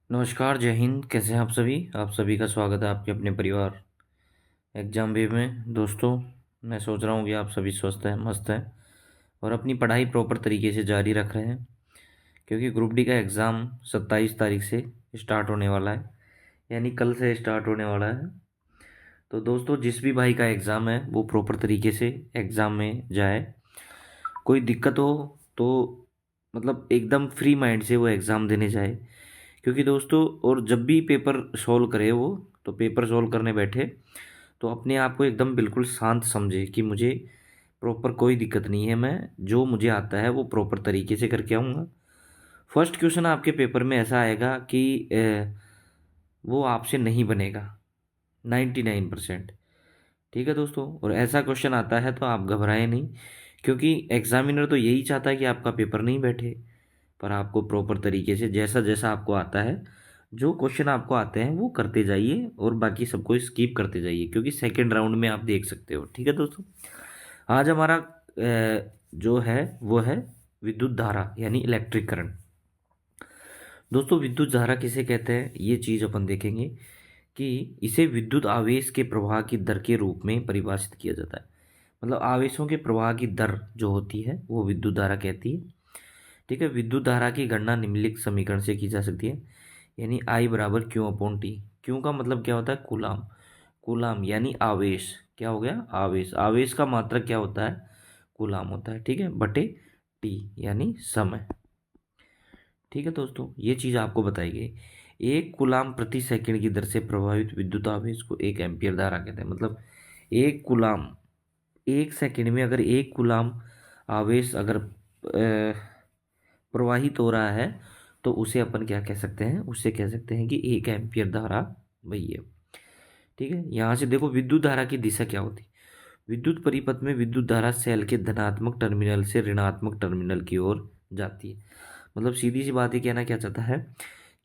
नमस्कार, जय हिंद। कैसे हैं आप सभी का स्वागत है आपके अपने परिवार एग्जाम वे में। दोस्तों, मैं सोच रहा हूँ कि आप सभी स्वस्थ हैं, मस्त हैं और अपनी पढ़ाई प्रॉपर तरीके से जारी रख रहे हैं, क्योंकि ग्रुप डी का एग्ज़ाम 27 तारीख से स्टार्ट होने वाला है, यानी कल से स्टार्ट होने वाला है। तो दोस्तों, जिस भी भाई का एग्ज़ाम है वो प्रॉपर तरीके से एग्ज़ाम में जाए। कोई दिक्कत हो तो मतलब एकदम फ्री माइंड से वो एग्ज़ाम देने जाए, क्योंकि दोस्तों, और जब भी पेपर सॉल्व करे वो, तो पेपर सॉल्व करने बैठे तो अपने आप को एकदम बिल्कुल शांत समझे कि मुझे प्रॉपर कोई दिक्कत नहीं है, मैं जो मुझे आता है वो प्रॉपर तरीके से करके आऊँगा। फर्स्ट क्वेश्चन आपके पेपर में ऐसा आएगा कि वो आपसे नहीं बनेगा 99%। ठीक है दोस्तों, और ऐसा क्वेश्चन आता है तो आप घबराएं नहीं, क्योंकि एग्जामिनर तो यही चाहता है कि आपका पेपर नहीं बैठे, पर आपको प्रॉपर तरीके से जैसा जैसा आपको आता है, जो क्वेश्चन आपको आते हैं वो करते जाइए और बाकी सबको स्किप करते जाइए, क्योंकि सेकेंड राउंड में आप देख सकते हो। ठीक है दोस्तों, आज हमारा जो है वो है विद्युत धारा यानी इलेक्ट्रिक करंट। दोस्तों, विद्युत धारा किसे कहते हैं ये चीज़ अपन देखेंगे कि इसे विद्युत आवेश के प्रवाह की दर के रूप में परिभाषित किया जाता है। मतलब आवेशों के प्रवाह की दर जो होती है वो विद्युत धारा कहती है। ठीक है, विद्युत धारा की गणना निम्नलिखित समीकरण से की जा सकती है, यानी आई बराबर क्यू अपॉन टी। क्यू का मतलब क्या होता है? कूलाम। कूलाम यानी आवेश। क्या हो गया? आवेश। आवेश का मात्रक क्या होता है? कूलाम होता है। ठीक है, बटे टी यानी समय। ठीक है दोस्तों, ये चीज़ आपको बताई गई। एक कूलाम प्रति सेकंड की दर से प्रभावित विद्युत आवेश को एक एम्पियर धारा कहते हैं। मतलब एक कूलाम, एक सेकंड में अगर एक कूलाम आवेश अगर प्रवाहित हो रहा है तो उसे अपन क्या कह सकते हैं? उसे कह सकते हैं कि एक एम्पियर धारा वही है। ठीक है, यहाँ से देखो विद्युत धारा की दिशा क्या होती है। विद्युत परिपथ में विद्युत धारा सेल के धनात्मक टर्मिनल से ऋणात्मक टर्मिनल की ओर जाती है। मतलब सीधी सी बात ही कहना क्या चाहता है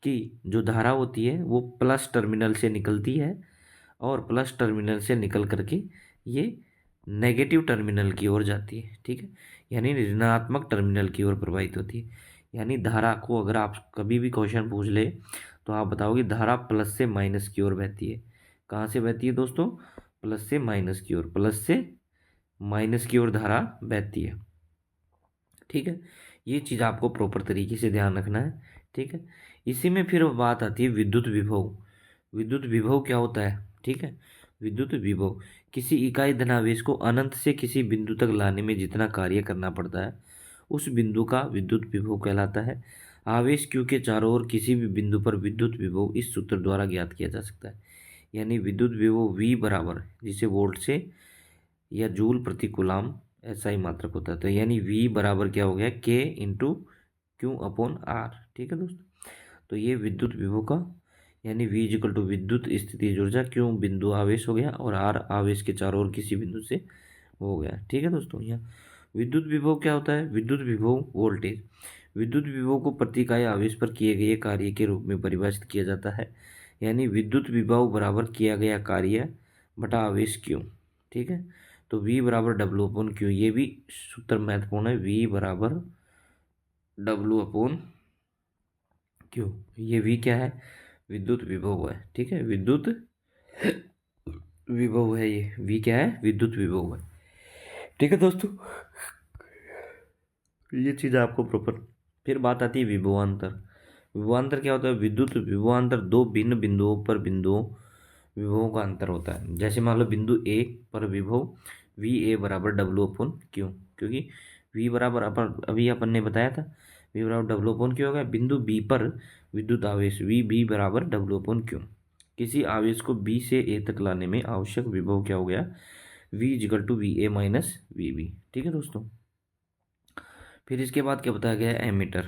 कि जो धारा होती है वो प्लस टर्मिनल से निकलती है और प्लस टर्मिनल से निकल करके ये नेगेटिव टर्मिनल की ओर जाती है। ठीक है, यानी ऋणात्मक टर्मिनल की ओर प्रवाहित होती है। यानी धारा को अगर आप कभी भी क्वेश्चन पूछ ले तो आप बताओगे धारा प्लस से माइनस की ओर बहती है। कहाँ से बहती है दोस्तों? प्लस से माइनस की ओर। प्लस से माइनस की ओर धारा बहती है। ठीक है, ये चीज़ आपको प्रॉपर तरीके से ध्यान रखना है। ठीक है, इसी में फिर बात आती है विद्युत विभव। विद्युत विभव क्या होता है? ठीक है, विद्युत विभव किसी इकाई धनावेश को अनंत से किसी बिंदु तक लाने में जितना कार्य करना पड़ता है उस बिंदु का विद्युत विभव कहलाता है। आवेश क्यू के चारों ओर किसी भी बिंदु पर विद्युत विभव इस सूत्र द्वारा ज्ञात किया जा सकता है, यानी विद्युत विभव V बराबर, जिसे वोल्ट से या जूल प्रति कूलाम ऐसा ही मात्रक होता है, तो यानी V बराबर क्या हो गया? K into Q upon R. ठीक है दोस्तों, तो ये विद्युत विभव का यानी V इक्वल टू विद्युत स्थिति ऊर्जा, क्यों बिंदु आवेश हो गया और R आवेश के चारों ओर किसी बिंदु से हो गया। ठीक है दोस्तों, यहाँ विद्युत विभव क्या होता है? विद्युत विभव वोल्टेज। विद्युत विभव को प्रति इकाई आवेश पर किए गए कार्य के रूप में परिभाषित किया जाता है, यानी विद्युत विभव बराबर किया गया कार्य बटा आवेश क्यू। ठीक है, तो V बराबर डब्ल्यू अपॉन क्यू, ये भी सूत्र महत्वपूर्ण है। V बराबर डब्ल्यू अपॉन क्यू। ये V क्या है? विद्युत विभव है। ठीक है, विद्युत विभव है ये। V क्या है? विद्युत विभव है। ठीक है दोस्तों, ये चीज़ आपको प्रॉपर। फिर बात आती है विभवांतर। विभवांतर क्या होता है? विद्युत विभवांतर दो भिन्न बिंदुओं पर बिंदुओं विभवों का अंतर होता है। जैसे मान लो बिंदु ए पर विभव वी ए बराबर डब्ल्यू अपन क्यू, क्योंकि वी बराबर अभी अपन ने बताया था वी बराबर डब्ल्यू अपन क्यू होगा। बिंदु बी पर विद्युत आवेश वी बी बराबर डब्ल्यू अपन क्यू। किसी आवेश को बी से ए तक लाने में आवश्यक विभव क्या हो गया? V equal to V A minus V B. ठीक है दोस्तों, फिर इसके बाद क्या बताया गया है? एमीटर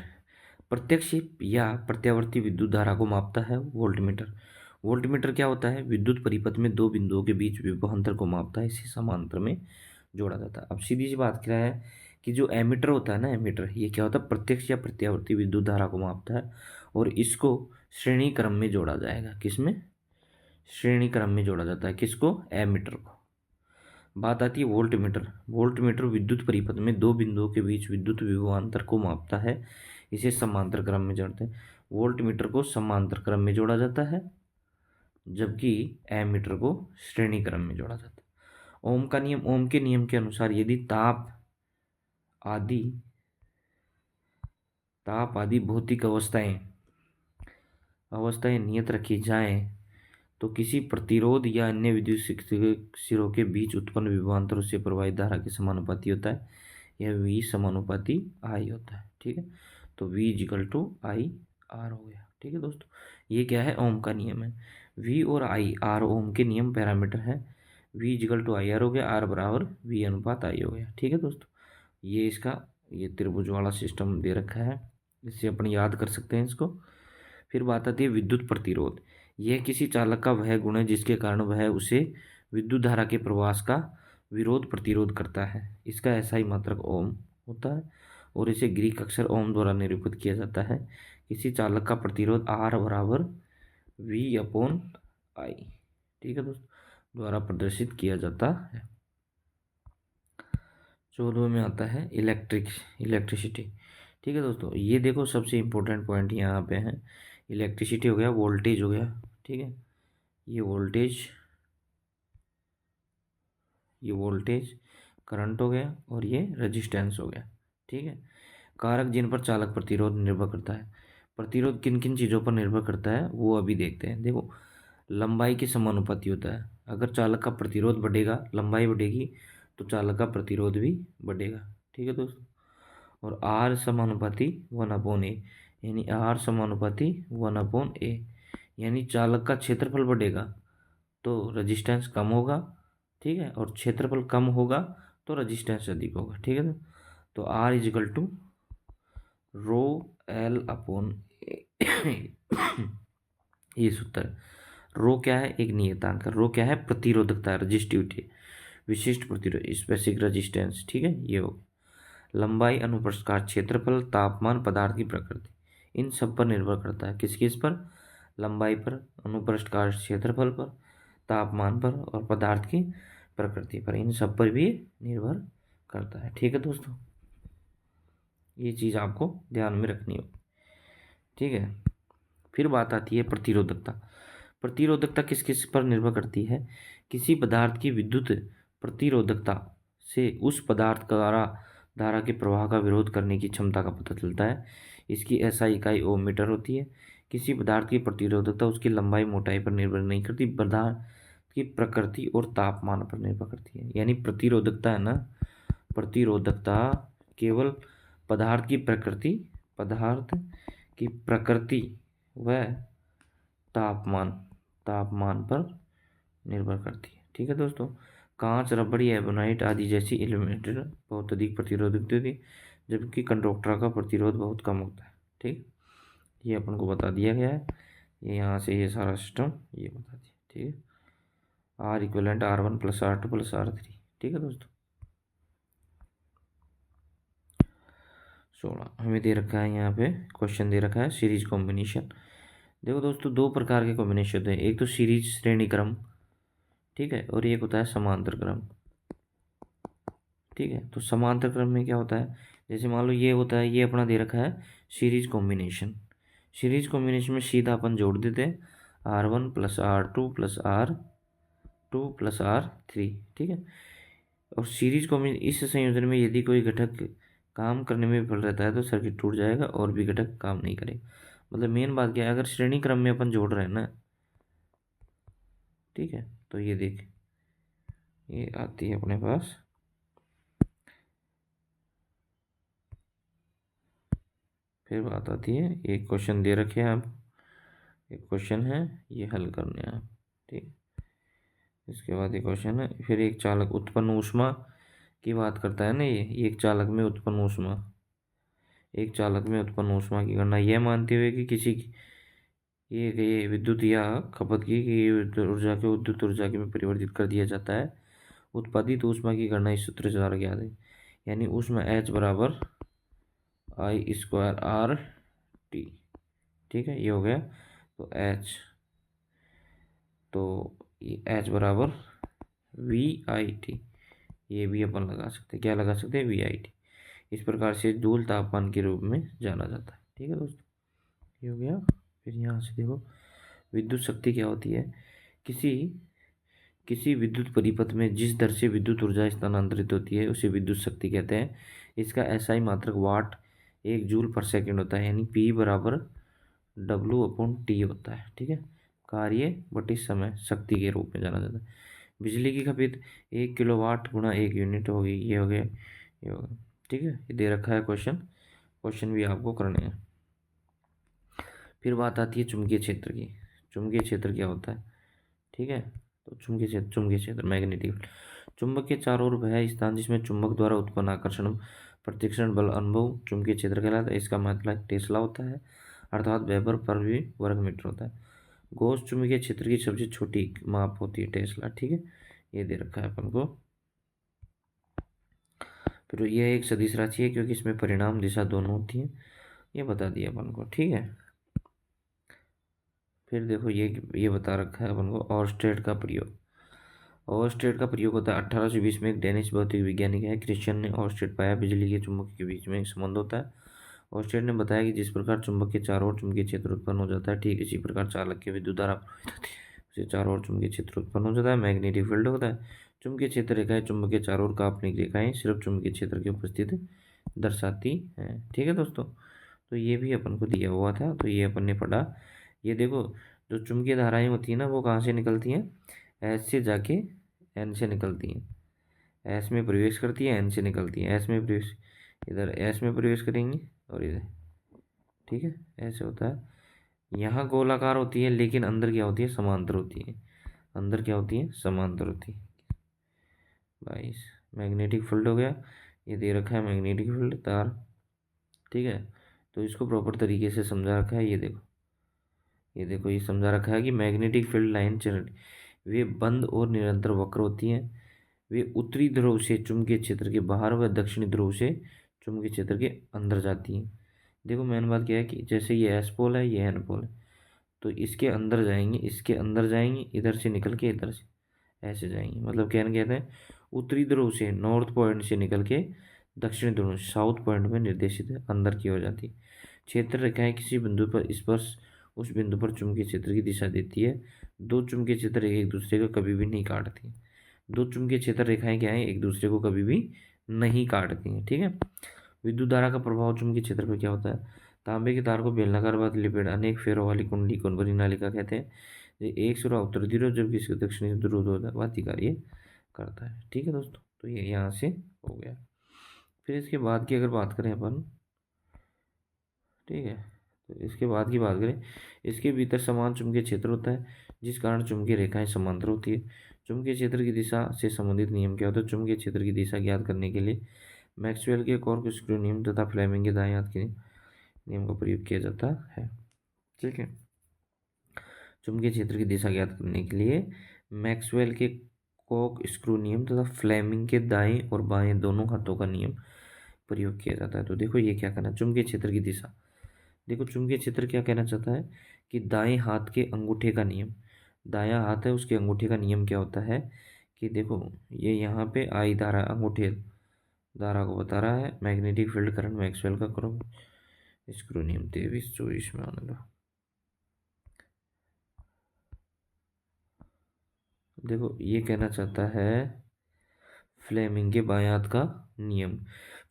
प्रत्यक्ष या प्रत्यावर्ती विद्युत धारा को मापता है। वोल्टमीटर। वोल्टमीटर क्या होता है? विद्युत परिपथ में दो बिंदुओं के बीच विभवांतर को मापता है, इसे समांतर में जोड़ा जाता है। अब सीधी सी बात क्या है कि जो एमीटर होता है ना, एमीटर ये क्या होता है? प्रत्यक्ष या प्रत्यावर्ती विद्युत धारा को मापता है और इसको श्रेणी क्रम में जोड़ा जाएगा। किसमें? श्रेणी क्रम में जोड़ा जाता है। किसको? एमीटर को। बात आती है वोल्टमीटर। वोल्टमीटर विद्युत परिपथ में दो बिंदुओं के बीच विद्युत विभवांतर को मापता है, इसे समांतर क्रम में जोड़ते हैं। वोल्ट मीटर को समांतर क्रम में जोड़ा जाता है, जबकि एमीटर को श्रेणी क्रम में जोड़ा जाता है। ओम का नियम, ओम के नियम के अनुसार यदि आदि ताप आदि भौतिक अवस्थाएं नियत रखी जाएं तो किसी प्रतिरोध या अन्य विद्युत सिरों के बीच उत्पन्न विभवांतरों से प्रवाहित धारा के समानुपाती होता है। यह V समानुपाती I होता है। ठीक है, तो V equal to I R हो गया। ठीक है दोस्तों, ये क्या है, ओम का नियम है। V और I R ओम के नियम पैरामीटर है। V equal to I R हो गया, R बराबर V अनुपात I हो गया। ठीक है दोस्तों, ये इसका ये त्रिभुज वाला सिस्टम दे रखा है, इससे अपन याद कर सकते हैं इसको। फिर बात आती है विद्युत प्रतिरोध। यह किसी चालक का वह गुण है जिसके कारण वह उसे विद्युत धारा के प्रवास का विरोध प्रतिरोध करता है। इसका ऐसा ही मात्रक ओम होता है और इसे ग्रीक अक्षर ओम द्वारा निरूपित किया जाता है। किसी चालक का प्रतिरोध आर बराबर वी अपॉन आई, ठीक है दोस्तों, द्वारा प्रदर्शित किया जाता है। 14 में आता है इलेक्ट्रिसिटी। ठीक है दोस्तों, ये देखो सबसे इम्पोर्टेंट पॉइंट यहाँ पे है। इलेक्ट्रिसिटी हो गया, वोल्टेज हो गया, ठीक है, ये वोल्टेज करंट हो गया और ये रेजिस्टेंस हो गया। ठीक है, कारक जिन पर चालक प्रतिरोध निर्भर करता है। प्रतिरोध किन किन चीज़ों पर निर्भर करता है वो अभी देखते हैं। देखो, लंबाई के समानुपाती होता है। अगर चालक का प्रतिरोध बढ़ेगा, लंबाई बढ़ेगी, तो चालक का प्रतिरोध भी बढ़ेगा। ठीक है दोस्तों, और आर समानुपाती 1/A, यानी आर समानुपाती 1/A, यानी चालक का क्षेत्रफल बढ़ेगा तो रेजिस्टेंस कम होगा। ठीक है, और क्षेत्रफल कम होगा तो रेजिस्टेंस अधिक होगा। ठीक है, तो R is equal to rho L upon ये सूत्र है। रो क्या है, एक नियतांक। रो क्या है, प्रतिरोधकता, रजिस्टिविटी, विशिष्ट प्रतिरोध, स्पेसिफिक रेजिस्टेंस। ठीक है, ये हो लंबाई, अनुप्रस्थ काट, क्षेत्रफल, तापमान, पदार्थ की प्रकृति, इन सब पर निर्भर करता है। किस किस पर, लंबाई पर, अनुप्रस्थ काट, क्षेत्रफल पर, तापमान पर और पदार्थ की प्रकृति पर, इन सब पर भी निर्भर करता है। ठीक है दोस्तों, ये चीज़ आपको ध्यान में रखनी हो। ठीक है, फिर बात आती है प्रतिरोधकता। प्रतिरोधकता किस किस पर निर्भर करती है। किसी पदार्थ की विद्युत प्रतिरोधकता से उस पदार्थ द्वारा धारा के प्रवाह का विरोध करने की क्षमता का पता चलता है। इसकी एसआई इकाई ओम मीटर होती है। किसी पदार्थ की प्रतिरोधकता उसकी लंबाई, मोटाई पर निर्भर नहीं करती, पदार्थ की प्रकृति और तापमान पर निर्भर करती है। यानी प्रतिरोधकता है ना, प्रतिरोधकता केवल पदार्थ की प्रकृति व तापमान पर निर्भर करती है। ठीक है दोस्तों, कांच, रबड़ या एबोनाइट आदि जैसी एलिमेंट बहुत अधिक प्रतिरोधक होती है, जबकि कंडक्टर का प्रतिरोध बहुत कम होता है। ठीक, ये अपन को बता दिया गया है। ये यहाँ से ये सारा सिस्टम ये बता दिया। ठीक है, are equivalent R1 + R2 + R3। ठीक है दोस्तों, 16 हमें दे रखा है, यहाँ पे क्वेश्चन दे रखा है सीरीज कॉम्बिनेशन। देखो दोस्तों, दो प्रकार के कॉम्बिनेशन होते हैं, एक तो सीरीज श्रेणी क्रम, ठीक है, और एक होता है समांतर क्रम। ठीक है, तो समांतर क्रम में क्या होता है, जैसे मान लो ये होता है, ये अपना दे रखा है सीरीज कॉम्बिनेशन। सीरीज कॉम्बिनेशन में सीधा अपन जोड़ देते हैं R1 + R2 + R2 + R3। ठीक है, और सीरीज कॉम्बिनेशन इस संयोजन में यदि कोई घटक काम करने में विफल रहता है तो सर्किट टूट जाएगा और भी घटक काम नहीं करेगा। मतलब मेन बात क्या है, अगर श्रेणी क्रम में अपन जोड़ रहे हैं ना, ठीक है, तो ये देख, ये आती है अपने पास फिर बात आती है, एक क्वेश्चन दे रखे हैं आप, एक क्वेश्चन है, ये हल करने हैं आप। ठीक, इसके बाद एक क्वेश्चन है, फिर एक चालक उत्पन्न ऊष्मा की बात करता है ना, ये एक चालक में उत्पन्न ऊष्मा की गणना यह मानते हुए कि किसी ये विद्युत या खपत की विद्युत ऊर्जा को विद्युत ऊर्जा में परिवर्तित कर दिया जाता है। उत्पादित ऊष्मा की गणना इस सूत्र द्वारा ज्ञात है, यानी ऊष्मा H बराबर I²R T। ठीक है, ये हो गया, तो H बराबर VIT, ये भी अपन लगा सकते हैं, क्या लगा सकते हैं, VIT। इस प्रकार से जूल तापमान के रूप में जाना जाता है। ठीक है दोस्तों, ये हो गया। फिर यहाँ से देखो विद्युत शक्ति क्या होती है। किसी किसी विद्युत परिपथ में जिस दर से विद्युत ऊर्जा स्थानांतरित होती है उसे विद्युत शक्ति कहते हैं। इसका एसआई मात्रक वाट 1 जूल/सेकंड होता है, यानी पी बराबर W/T होता है। ठीक है, कार्य बटे समय शक्ति के रूप में जाना जाता है। बिजली की खपत 1 किलोवाट गुणा 1 यूनिट होगी। ये हो गया, ये हो गया। ठीक है, ये दे रखा है क्वेश्चन, क्वेश्चन भी आपको करने हैं। फिर बात आती है चुंबकीय क्षेत्र की। चुंबकीय क्षेत्र क्या होता है? ठीक है, तो चुंबकीय क्षेत्र मैग्नेटिक चुंबक के चारों ओर वह स्थान जिसमें चुंबक द्वारा उत्पन्न आकर्षण प्रतिक्षण बल अनुभव चुंबकीय क्षेत्र कहलाता है। इसका मतलब टेस्ला होता है, अर्थात वेबर पर भी वर्ग मीटर होता है। गॉस चुंबकीय क्षेत्र की सबसे छोटी माप होती है टेस्ला। ठीक है, ये दे रखा है अपन को। फिर यह एक सदिश राशि है क्योंकि इसमें परिणाम दिशा दोनों होती है, ये बता दिया अपन को। ठीक है, फिर देखो ये बता रखा है अपन को ऑर्स्टेड का प्रयोग। ऑर्स्टेड का प्रयोग होता है 1820 में। एक डेनिश भौतिक वैज्ञानिक है क्रिश्चियन ने ऑर्स्टेड पाया बिजली के चुंबक के बीच में एक संबंध होता है। ऑर्स्टेड ने बताया कि जिस प्रकार चुंबक के चारों ओर चुंबकीय क्षेत्र उत्पन्न हो जाता है, ठीक इसी प्रकार चालक की विद्युत धारा प्रवाहित होती है, उसे चारों ओर चुंबकीय क्षेत्र उत्पन्न हो जाता है, मैग्नेटिक फील्ड होता है। चुंबकीय क्षेत्र रेखाएं चुंबक के चारों ओर काल्पनिक रेखाएं सिर्फ चुंबकीय क्षेत्र की उपस्थिति दर्शाती हैं। ठीक है दोस्तों, तो ये भी अपन को दिया हुआ था, तो ये अपन ने पढ़ा। ये देखो, जो चुंबकीय धाराएं होती है ना, वो कहाँ से निकलती हैं? एस से जाके एन से निकलती हैं। एस में प्रवेश करती है, एन से निकलती है। एस में प्रवेश, इधर एस में प्रवेश करेंगी और इधर। ठीक है, ऐसे होता है। यहाँ गोलाकार होती है लेकिन अंदर क्या होती है? समांतर होती है। अंदर क्या होती है? समांतर होती है। 22 मैग्नेटिक फील्ड हो गया, ये दे रखा है मैग्नेटिक फील्ड तार। ठीक है, तो इसको प्रॉपर तरीके से समझा रखा है। ये देखो, ये देखो, ये समझा रखा है कि मैग्नेटिक फील्ड लाइन चल वे बंद और निरंतर वक्र होती हैं। वे उत्तरी ध्रुव से चुंबकीय क्षेत्र के बाहर व दक्षिणी ध्रुव से चुंबकीय क्षेत्र के अंदर जाती हैं। देखो मेन बात क्या है कि जैसे ये एस पोल है, ये एन पोल है, तो इसके अंदर जाएंगे, इसके अंदर जाएंगे, इधर से निकल के इधर से ऐसे जाएंगे। मतलब कहने कहते हैं उत्तरी ध्रुव से नॉर्थ पॉइंट से निकल के दक्षिणी ध्रुव साउथ पॉइंट में निर्देशित है, अंदर की ओर जाती है। क्षेत्र रेखाएं किसी बिंदु पर स्पर्श उस बिंदु पर चुंबकीय क्षेत्र की दिशा देती है। दो चुंबकीय क्षेत्र एक दूसरे को कभी भी नहीं काटती। दो चुंबकीय क्षेत्र रेखाएं क्या है? एक दूसरे को कभी भी नहीं काटती हैं। ठीक है, विद्युत धारा का प्रभाव चुंबकीय क्षेत्र पर क्या होता है? तांबे के तार को बेलनाकार बात लिपेट अनेक फेरों वाली कुंडली को परिनालिका कहते हैं। ये एक सिरा उत्तर ध्रुव जबकि इसके दक्षिणी ध्रुव होता है, बाती कार्य करता है। ठीक है दोस्तों, तो ये यहाँ से हो गया। फिर इसके बाद की अगर बात करें अपन, ठीक है, तो इसके बाद की बात करें, इसके भीतर समान चुंबकीय क्षेत्र होता है जिस कारण चुंबकीय रेखाएं समांतर होती है। चुंबकीय क्षेत्र की दिशा से संबंधित नियम क्या होता है? चुंबकीय क्षेत्र की दिशा ज्ञात करने के लिए मैक्सवेल के कॉर्कस्क्रू नियम तथा फ्लेमिंग के दाएं हाथ के नियम का प्रयोग किया जाता है। ठीक है, चुंबकीय क्षेत्र की दिशा ज्ञात करने के लिए मैक्सवेल के कॉक स्क्रू नियम तथा फ्लेमिंग के दाएं और बाएं दोनों हाथों का नियम प्रयोग किया जाता है। तो देखो ये क्या कहना है, चुंबकीय क्षेत्र की दिशा। देखो चुंबकीय क्षेत्र क्या कहना चाहता है कि दाएं हाथ के अंगूठे का नियम, दायां हाथ है उसके अंगूठे का नियम क्या होता है कि देखो ये यहाँ पे आई धारा अंगूठे धारा को बता रहा है। मैग्नेटिक फील्ड करंट मैक्सवेल का करो स्क्रू नियम 23-24 में आने दो। देखो ये कहना चाहता है फ्लेमिंग के बाएं हाथ का नियम।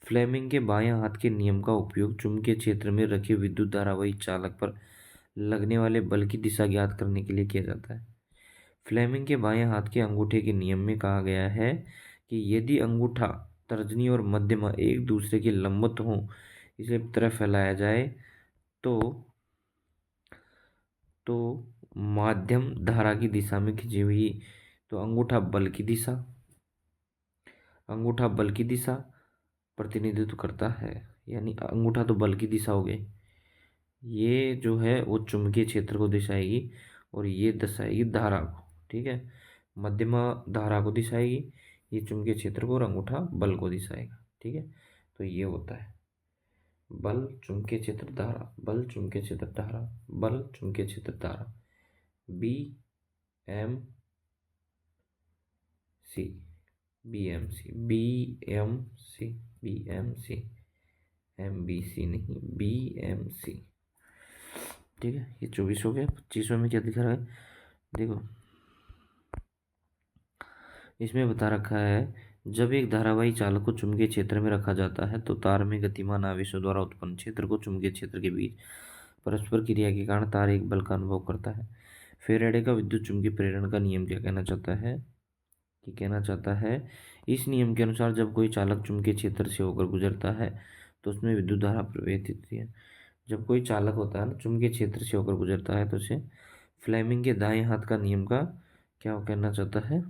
फ्लेमिंग के बाएं हाथ के नियम का उपयोग चुंबकीय क्षेत्र में रखे विद्युत धारावाही चालक पर लगने वाले बल की दिशा ज्ञात करने के लिए किया जाता है। फ्लेमिंग के बाएं हाथ के अंगूठे के नियम में कहा गया है कि यदि अंगूठा, तर्जनी और मध्यमा एक दूसरे के लंबवत हों, इसे तरफ फैलाया जाए तो तो माध्यम धारा की दिशा में खींची हुई, तो अंगूठा बल की दिशा प्रतिनिधित्व करता है। यानी अंगूठा तो बल की दिशा हो गई, ये जो है वो चुंबकीय क्षेत्र को दिशाएगी और ये दर्शाएगी धारा को। ठीक है, मध्यमा धारा को दिशाएगी, ये चुंबकीय क्षेत्र को, और अंगूठा बल को दिशाएगा। ठीक है, तो ये होता है बल चुंबकीय क्षेत्र धारा, बल चुंबकीय क्षेत्र धारा, बल चुंबकीय क्षेत्र धारा, B M C, B M C, B M C, B M C, MBC नहीं, BMC। ठीक है, ये 24 हो गया। 25वें में क्या दिख रहा है, देखो इसमें बता रखा है, जब एक धारावाही चालक को चुंबकीय क्षेत्र में रखा जाता है तो तार में गतिमान आवेशों द्वारा उत्पन्न क्षेत्र को चुंबकीय क्षेत्र के बीच परस्पर क्रिया के कारण तार एक बल का अनुभव करता है। फेराडे का विद्युत चुंबकीय प्रेरण का नियम क्या कहना चाहता है, कि कहना चाहता है इस नियम के अनुसार जब कोई चालक चुंबकीय क्षेत्र से होकर गुजरता है तो उसमें विद्युत धारा प्रवाहित होती है। जब कोई चालक होता है ना, चुंबकीय क्षेत्र से होकर गुजरता है तो उसे फ्लेमिंग के दाएं हाथ का नियम का क्या कहना चाहता है,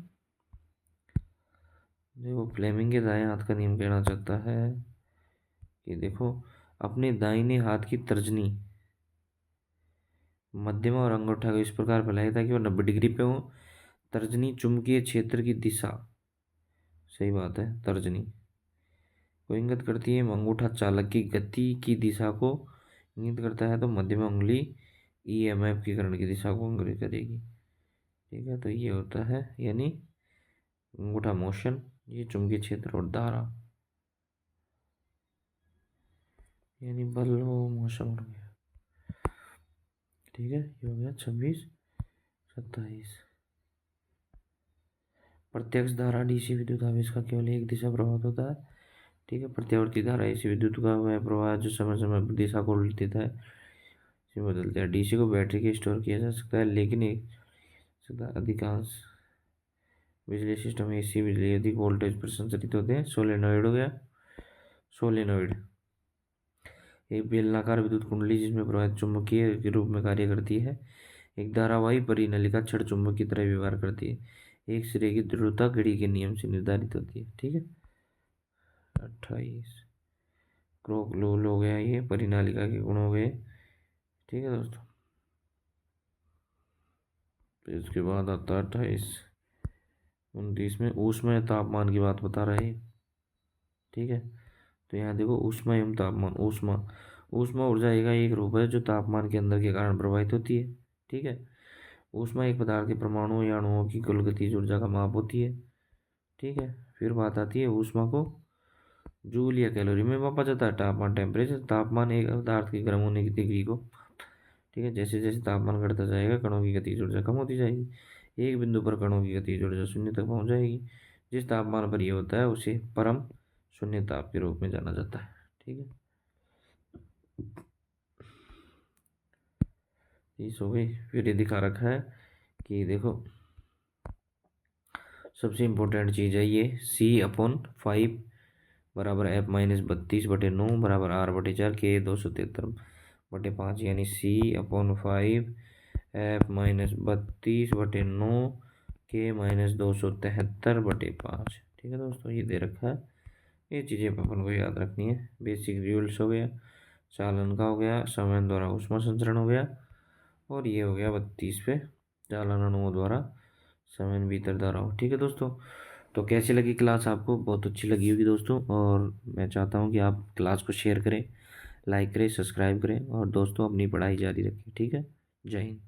देखो फ्लेमिंग के दाएं हाथ का नियम कहना चाहता है कि देखो अपने दाहिने हाथ की तर्जनी मध्यमा और अंगूठा को इस प्रकार फैलाए ताकि वो 90 डिग्री पे हो। तर्जनी चुंबकीय क्षेत्र की दिशा, सही बात है, तर्जनी को इंगित करती है। अंगूठा चालक की गति की दिशा को इंगित करता है तो मध्यमा उंगली EMF की करण की दिशा को इंगित करेगी। ठीक है, तो ये होता है यानी अंगूठा मोशन, ये चुंबकीय क्षेत्र और धारा यानी बल वो मोशन हो गया। ठीक है, ये हो गया 26, 27। प्रत्यक्ष धारा DC विद्युत आवेश का केवल एक दिशा प्रभावित होता है। ठीक है, प्रत्यावर्ती धारा AC विद्युत का वह प्रवाह जो समय समय पर दिशा को उल्ट देता है, इसे बदलता है। DC को बैटरी के स्टोर किया जा सकता है, लेकिन एक अधिकांश बिजली सिस्टम AC बिजली अधिक वोल्टेज पर संचालित होते हैं। सोलेनोइड हो गया, सोलेनोइड एक बेलनाकार विद्युत कुंडली जिसमें प्रवाहित चुंबकीय के रूप में कार्य करती है। एक धारावाही परिनलिका छड़ चुंबक की तरह व्यवहार करती है। एक सिरे की ध्रुवता घड़ी के नियम से निर्धारित होती है। ठीक है, 28 क्रोक लोल हो गया, ये परिनालिका के गुण हो गए। ठीक है दोस्तों, फिर इसके बाद आता है 28, 29 में ऊष्मा तापमान की बात बता रहे हैं। ठीक है, तो यहाँ देखो ऊष्मा एवं तापमान, ऊष्मा ऊष्मा ऊर्जा एक रूप है जो तापमान के अंदर के कारण प्रभावित होती है। ठीक है, ऊष्मा एक पदार्थ के परमाणु या अणुओं की कुल गतिज ऊर्जा का माप होती है। ठीक है, फिर बात आती है ऊष्मा को जूल या कैलोरी में मापा जाता है। तापमान टेम्परेचर, तापमान एक पदार्थ के गर्म होने की डिग्री को। ठीक है, जैसे जैसे तापमान घटता जाएगा कणों की गतिज ऊर्जा कम होती जाएगी। एक बिंदु पर कणों की गतिज ऊर्जा शून्य तक पहुंच जाएगी। जिस तापमान पर यह होता है उसे परम शून्य ताप के रूप में जाना जाता है। ठीक है, 30 हो गई। फिर ये दिखा रखा है कि देखो सबसे इम्पोर्टेंट चीज़ है ये C/5 बराबर F-32/9 बराबर R/4 के 273/5 यानी C/5 F-32/9 के -273/5। ठीक है दोस्तों, ये दे रखा है। ये चीज़ें अपन को याद रखनी है। बेसिक रूल्स हो गया, चालन का हो गया, समय द्वारा ऊष्मा संचरण हो गया, और ये हो गया 32 पे चालन अणुओं द्वारा समय भीतर धारा हो। ठीक है दोस्तों, तो कैसी लगी क्लास आपको, बहुत अच्छी लगी होगी दोस्तों, और मैं चाहता हूँ कि आप क्लास को शेयर करें, लाइक करें, सब्सक्राइब करें और दोस्तों अपनी पढ़ाई जारी रखें। ठीक है, जय हिंद।